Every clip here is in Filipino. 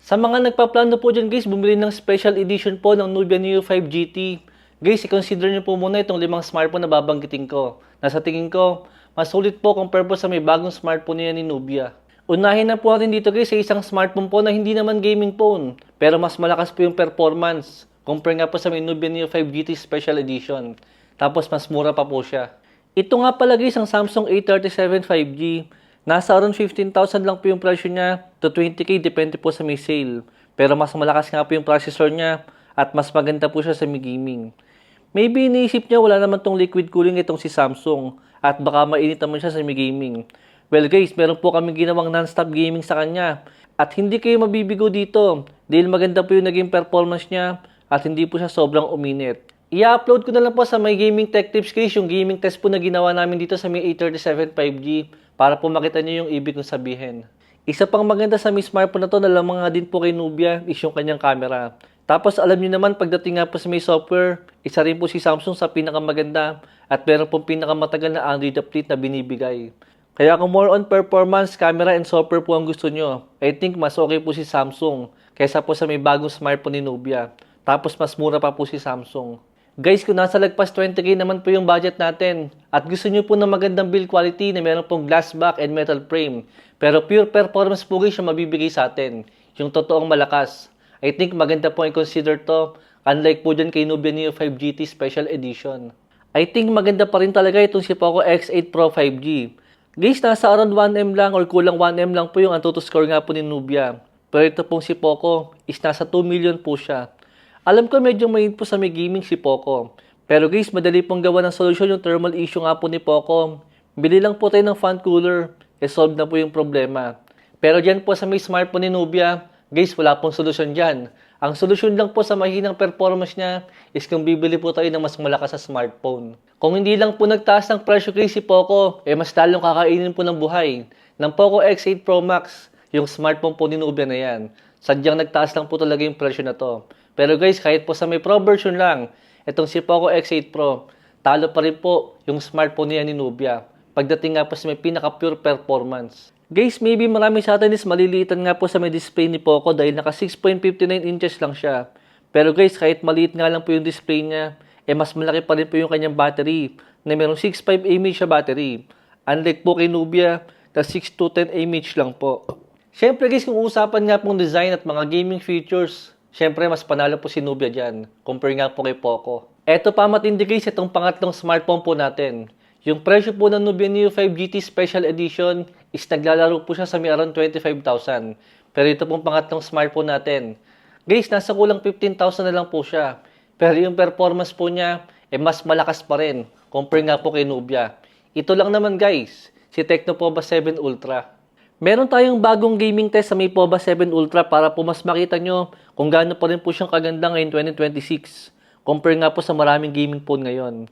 Sa mga nagpaplano po dyan guys, bumili ng special edition po ng Nubia Neo 5 GT. Guys, i-consider nyo po muna itong 5 smartphone na babanggitin ko. Nasa tingin ko, mas sulit po compare po sa may bagong smartphone niya ni Nubia. Unahin na po natin dito guys sa isang smartphone po na hindi naman gaming phone, pero mas malakas po yung performance. Compare nga po sa may Nubia Neo 5 GT Special Edition. Tapos mas mura pa po siya. Ito nga pala guys ang Samsung A37 5G. Nasa around 15,000 lang po yung presyo niya to 20k depende po sa may sale. Pero mas malakas nga po yung processor niya at mas maganda po siya sa may gaming. Maybe iniisip niya wala naman tong liquid cooling itong si Samsung at baka mainit naman siya sa may gaming. Well guys, meron po kami ginawang non-stop gaming sa kanya at hindi kayo mabibigo dito dahil maganda po yung naging performance niya at hindi po siya sobrang uminit. I-upload ko na lang po sa may gaming tech tips guys yung gaming test po na ginawa namin dito sa may A37 5G para po makita niyo yung ibig kong sabihin. Isa pang maganda sa may smartphone na to na lamang nga din po kay Nubia is yung kanyang camera. Tapos alam niyo naman pagdating nga po sa may software, isa rin po si Samsung sa pinakamaganda at meron pong pinakamatagal na Android update na binibigay. Kaya kung more on performance, camera, and software po ang gusto nyo, I think mas okay po si Samsung kaysa po sa may bagong smartphone ni Nubia. Tapos mas mura pa po si Samsung. Guys, kung nasa lagpas 20k naman po yung budget natin at gusto nyo po ng magandang build quality na meron pong glass back and metal frame, pero pure performance po guys yung mabibigay sa atin, yung totoong malakas. I think maganda po i-consider to, unlike po dyan kay Nubia Neo 5 GT Special Edition. I think maganda pa rin talaga itong si Poco X8 Pro 5G. Guys, nasa around 1M lang or kulang 1M lang po yung Antutu score nga po ni Nubia. Pero ito pong si Poco is nasa 2 million po siya. Alam ko medyo mainit po sa may gaming si Poco. Pero guys, madali pong gawa ng solusyon yung thermal issue nga po ni Poco. Bili lang po tayo ng fan cooler, solve na po yung problema. Pero dyan po sa may smartphone ni Nubia, guys, wala pong solusyon dyan. Ang solusyon lang po sa mahinang performance niya is kung bibili po tayo ng mas malakas sa smartphone. Kung hindi lang po nagtaas ng presyo kay si Poco, mas lalong kakainin po ng buhay. Ng Poco X8 Pro Max, yung smartphone po ni Nubia na yan. Sadyang nagtaas lang po talaga yung presyo na to. Pero guys, kahit po sa may Pro version lang, itong si Poco X8 Pro, talo pa rin po yung smartphone niya ni Nubia. Pagdating nga po sa may pinaka-pure performance. Guys, maybe marami sa atin is maliliitan nga po sa may display ni Poco dahil naka 6.59 inches lang siya. Pero guys, kahit maliit nga lang po yung display niya, mas malaki pa rin po yung kanyang battery na mayroong 6.5 mAh siya battery. Unlike po kay Nubia, na 6 to 10 mAh lang po. Siyempre guys, kung usapan nga pong design at mga gaming features, siyempre mas panalo po si Nubia dyan, compare nga po kay Poco. Eto pa matindi guys, itong pangatlong smartphone po natin. Yung presyo po ng Nubia Neo 5 GT Special Edition is naglalaro po siya sa may around 25,000. Pero ito pong pangatlong smartphone natin. Guys, nasa kulang 15,000 na lang po siya. Pero yung performance po niya, mas malakas pa rin, compare nga po kay Nubia. Ito lang naman guys, si Tecno Pova 7 Ultra. Meron tayong bagong gaming test sa may Pova 7 Ultra para po mas makita nyo kung gaano pa rin po siyang kaganda ngayon 2026. Compare nga po sa maraming gaming phone ngayon.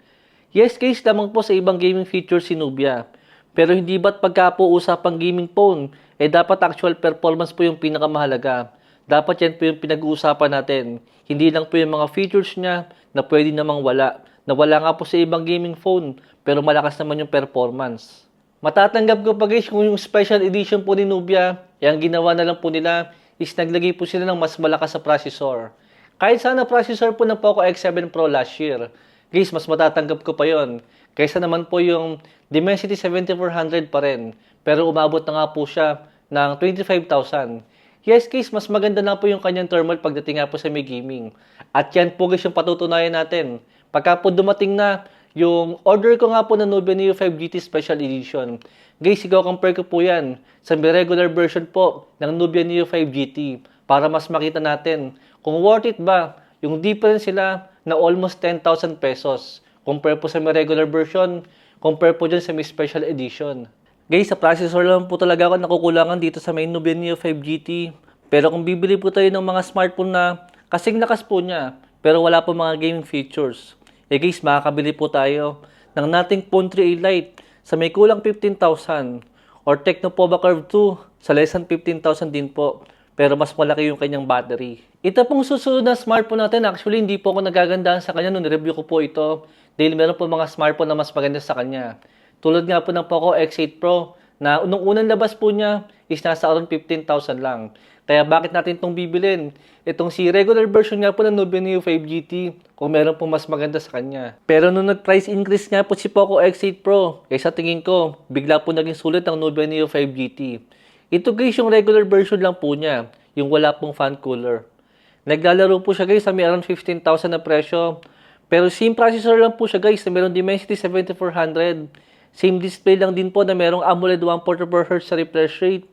Yes guys, lamang po sa ibang gaming features si Nubia. Pero hindi ba't pagka po usapang gaming phone, dapat actual performance po yung pinakamahalaga. Dapat yan po yung pinag-uusapan natin. Hindi lang po yung mga features niya na pwede namang wala. Na wala nga po sa ibang gaming phone, pero malakas naman yung performance. Matatanggap ko pa guys kung yung special edition po ni Nubia, yung ginawa na lang po nila is naglagay po sila ng mas malakas sa processor. Kahit sana processor po ng Poco X7 Pro last year, guys, mas matatanggap ko pa yon. Kaysa naman po yung Dimensity 7400 pa rin, pero umabot na nga po siya ng 25,000. Yes guys, mas maganda na po yung kanyang thermal pagdating nga po sa may gaming. At yan po guys yung patutunayan natin. Pagka po dumating na yung order ko nga po ng Nubia Neo 5 GT Special Edition. Guys, compare ko po yan sa may regular version po ng Nubia Neo 5 GT para mas makita natin kung worth it ba yung difference sila na almost 10,000 pesos. Compare po sa may regular version, compare po dyan sa may special edition. Guys, sa processor lang po talaga ako nakukulangan dito sa may Nubia Neo 5 GT. Pero kung bibili po tayo ng mga smartphone na kasing lakas po niya, pero wala po mga gaming features, guys, makakabili po tayo ng Nothing Phone 3a Lite sa may kulang 15,000 or Tecno Pova Curve 2 sa less than 15,000 din po. Pero mas malaki yung kanyang battery. Ito pong susunod na smartphone natin, actually hindi po ako nagagandahan sa kanya nung review ko po ito dahil meron po mga smartphone na mas maganda sa kanya. Tulad nga po ng Poco X8 Pro na unang labas po niya is nasa around 15,000 lang. Kaya bakit natin itong bibilin? Itong si regular version nga po ng Nubia Neo 5 GT kung meron po mas maganda sa kanya. Pero nung nag-price increase nga po si Poco X8 Pro, sa tingin ko, bigla po naging sulit ang Nubia Neo 5 GT. Ito guys yung regular version lang po niya, yung wala pong fan cooler. Naglalaro po siya guys sa may around 15,000 na presyo. Pero same processor lang po siya guys na merong Dimensity 7400. Same display lang din po na merong AMOLED 144Hz sa refresh rate.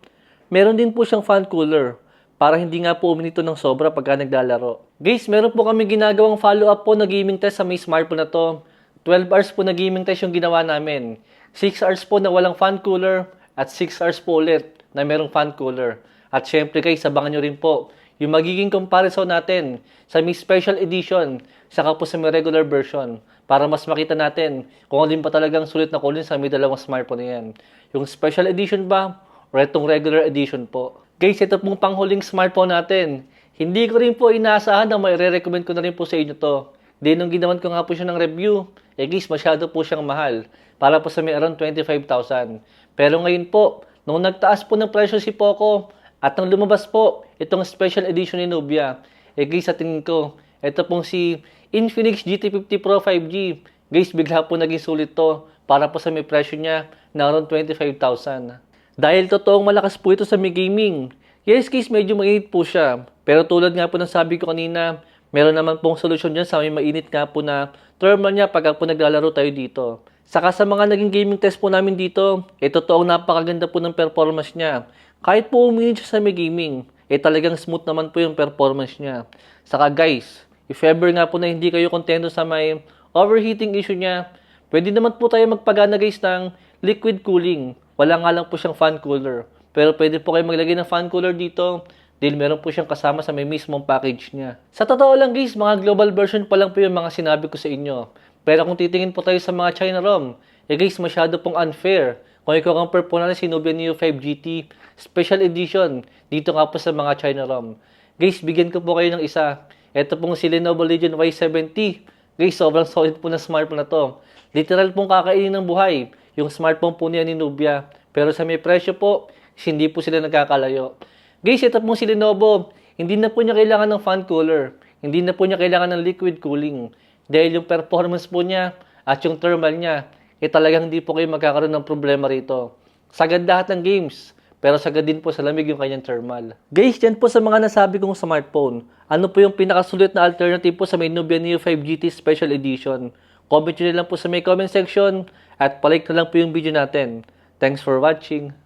Meron din po siyang fan cooler para hindi nga po uminito ng sobra pagka naglalaro. Guys, meron po kami ginagawang follow-up po na gaming test sa may smartphone na to. 12 hours po na gaming test yung ginawa namin. 6 hours po na walang fan cooler at 6 hours po ulit na merong fan cooler. At syempre guys, abangan nyo rin po yung magiging comparison natin sa may special edition saka po sa may regular version para mas makita natin kung alin pa talagang sulit na kulin sa may dalawang smartphone na yan. Yung special edition ba o itong regular edition po. Guys, ito pong panghuling smartphone natin. Hindi ko rin po inaasahan na may re-recommend ko na rin po sa inyo to. Di nung ginawan ko nga po siya ng review, guys, masyado po siyang mahal. Para po sa may around 25,000. Pero ngayon po, nung nagtaas po ng presyo si Poco, at nang lumabas po, itong special edition ni Nubia, guys, sa tingin ko, ito pong si Infinix GT50 Pro 5G. Guys, bigla po naging sulit to para po sa may presyo niya na around 25,000. Dahil totoong malakas po ito sa may gaming. Yes, guys, medyo mainit po siya. Pero tulad nga po ng sabi ko kanina, meron naman pong solusyon dyan sa may mainit nga po na thermal niya pagka po naglalaro tayo dito. Saka sa mga naging gaming test po namin dito, totoong napakaganda po ng performance niya. Kahit po uminit siya sa may gaming, talagang smooth naman po yung performance niya. Saka guys, if ever nga po na hindi kayo kontento sa may overheating issue niya, pwede naman po tayo magpagana guys ng liquid cooling. Wala nga lang po siyang fan cooler. Pero pwede po kayo maglagay ng fan cooler dito dahil meron po siyang kasama sa may mismong package niya. Sa totoo lang guys, mga global version pa lang po yung mga sinabi ko sa inyo. Pero kung titingin po tayo sa mga China ROM, guys, masyado pong unfair. Kung i-compare po natin si Nubia Neo 5 GT Special Edition dito nga po sa mga China ROM. Guys, bigyan ko po kayo ng isa. Ito pong si Lenovo Legion Y70. Guys, sobrang solid po na smartphone na to. Literal pong kakainin ng buhay yung smartphone po niya ni Nubia. Pero sa may presyo po, hindi po sila nagkakalayo. Guys, ito pong si Lenovo. Hindi na po niya kailangan ng fan cooler. Hindi na po niya kailangan ng liquid cooling. Dahil yung performance po niya at yung thermal niya, talagang hindi po kayo magkakaroon ng problema rito. Sagad lahat ng games, pero sagad din po sa lamig yung kanyang thermal. Guys, yan po sa mga nasabi kong smartphone. Ano po yung pinakasulit na alternative po sa may Nubia Neo 5 GT Special Edition? Comment nyo lang po sa may comment section at palike na lang po yung video natin. Thanks for watching.